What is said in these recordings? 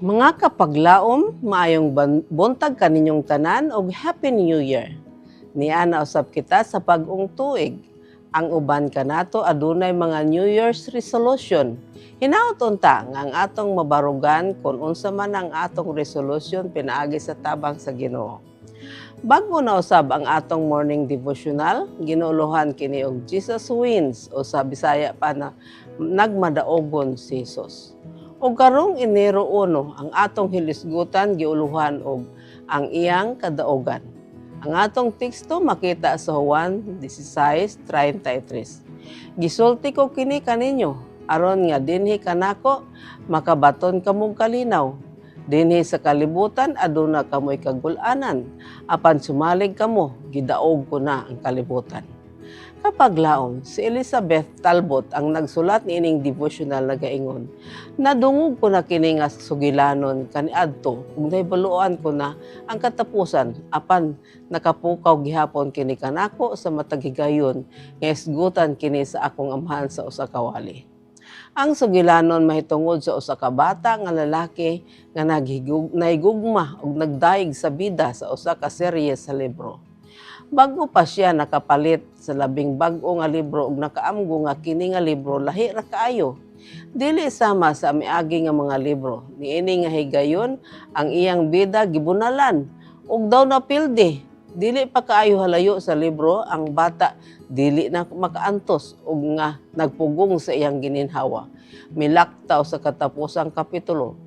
Mga kapaglaom, maayong buntag kaninyong tanan og Happy New Year. Niya na usab kita sa pag-ung tuig. Ang uban kanato adunay mga New Year's resolution. Hinaot unta nga ang atong mabarugan kung unsa man ang atong resolution pinaagi sa tabang sa Ginoo. Bago na usab ang atong morning devotional, ginuuluhan kini og Jesus wins o sa Bisaya pa na nagmadaogon si Jesus. O karong Enero 1, ang atong hilisgutan giuluhan og ang iyang kadaogan. Ang atong teksto makita sa Juan 16:33. Gisulti ko kini kaninyo aron nga dinhi kanako makabaton kamong kalinaw. Dinhi sa kalibutan aduna kamoy kagul-anan, apan sumalig kamo gidaog ko na ang kalibutan. Kapaglaom, si Elizabeth Talbot ang nagsulat niining devotional na gaingon. Nadungog ko na kini nga sugilanon kaniadto ug nahibaluan ko na ang katapusan apan nakapukaw gihapon kini kanako sa matag higayon nga isgutan kini sa akong amahan sa usa ka wali. Ang sugilanon mahitungod sa usa ka bata nga lalaki nga nahigugma ug nagdaig sa bida sa usa ka serye sa libro. Bago pa siya nakapalit sa labing bag-o nga libro ug nakaamgo nga kini nga libro lahi ra kaayo. Dili sama sa miagi nga mga libro. Niini nga higayon ang iyang bida gibunalan ug daw napildi. Dili pa kaayo halayo sa libro ang bata dili na makaantos ug nga nagpugong sa iyang gininhawa. Milaktaw sa katapusang kapitulo.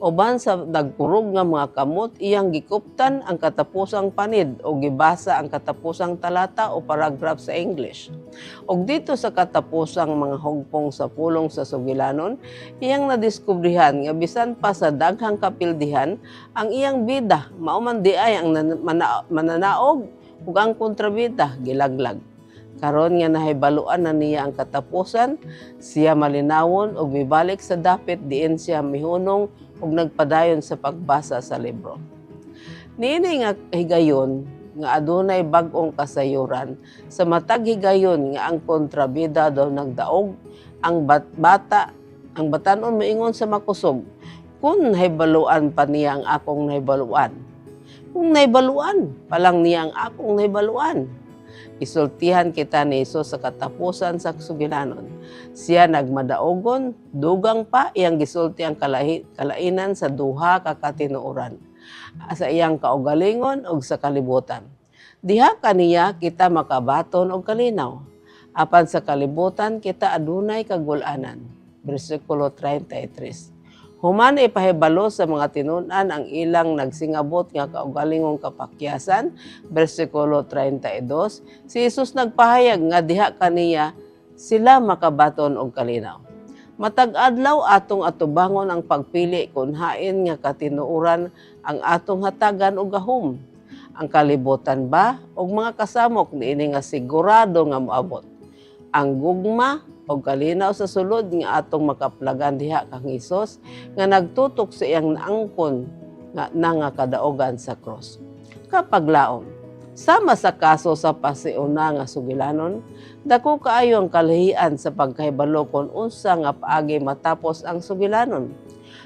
Uban sa nagkurog nga mga kamot, iyang gikuptan ang katapusang panid o gibasa ang katapusang talata o paragraph sa English. Og dito sa katapusang mga hugpong sa pulong sa sugilanon, iyang nadiskubrihan nga bisan pa sa daghang kapildihan, ang iyang bida mauman di ay ang mananaog ug ang kontrabida gilaglag. Karon nga nahibaluan na niya ang katapusan, siya malinawon ug mibalik sa dapit diin siya mihunong ug nagpadayon sa pagbasa sa libro. Niini nga higayon nga adunay bag-ong kasayuran sa matag higayon nga ang kontrabida daw nagdaog ang ang batanon moingon sa makusog kun nahibaluan pa niya ang akong nahibaluan. Kung nahibaluan palang niya ang akong nahibaluan. Isultihan kita ni Jesus sa katapusan sa sugilanon. Siya nagmadaogon, dugang pa iyang gisulti ang kalainan sa duha ka katinuoran, sa iyang kaugalingon ug sa kalibutan. Diha kaniya kita makabaton og kalinaw, apan sa kalibutan kita adunay kagul-anan. Bersikulo 33. Human ipahibalo sa mga tinunan ang ilang nagsingabot nga kaugalingong kapakyasan, bersikulo 32, si Jesus nagpahayag nga diha kaniya sila makabaton og kalinaw. Matag adlaw atong atubangon ang pagpili kung hain nga katinuoran ang atong hatagan og gahom. Ang kalibutan ba og mga kasamok niini nga sigurado nga moabot. Ang gugma o kalinaw sa sulod nga atong makaplagan diha kang Hesus nga nagtutok sa iyang naangkon nga kadaogan sa cross. Kapaglaom, sama sa kaso sa pasiuna nga sugilanon, dako kaayo ang kalahian sa pagkahibalo kung unsa nga paagi matapos ang sugilanon.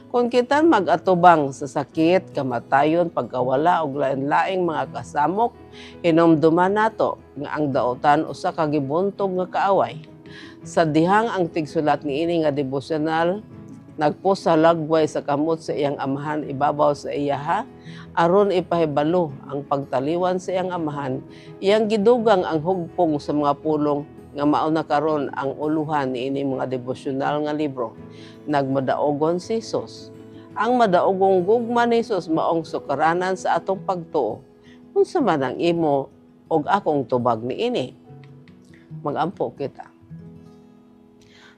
Kung kita mag-atubang sa sakit, kamatayon, pagkawala og lain-laing mga kasamok, hinumduman nato nga ang daotan usa ka gibuntog nga kaaway. Sa dihang ang tigsulat niini nga devotional, nagpost sa lagway sa kamot sa iyang amahan ibabaw sa iyaha, aron ipahibalo ang pagtaliwan sa iyang amahan, iyang gidugang ang hugpong sa mga pulong nga mao na karon ang uluhan niini mga devotional nga libro. Nagmadaogon si Jesus. Ang madaogong gugma ni Jesus maong sukaranan sa atong pagtuo. Unsa man ang imo og akong tubag niini? Magampo kita.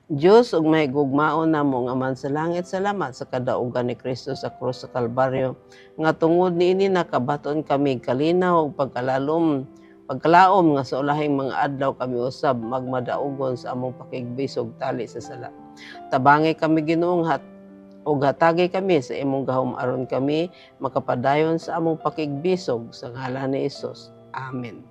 Diyos ug may gugmaon namo nga man sa langit, salamat sa kadaugan ni Kristo sa krus sa Kalbaryo nga tungod niini nakabaton kami kalinaw ug pagkalaom nga sa ulahing mga adlaw kami usab magmadaogon sa among pakigbisog tali sa sala. Tabangi kami Ginoong ug hatagi kami sa imong gahom aron kami makapadayon sa among pakigbisog sa ngalan ni Hesus. Amen.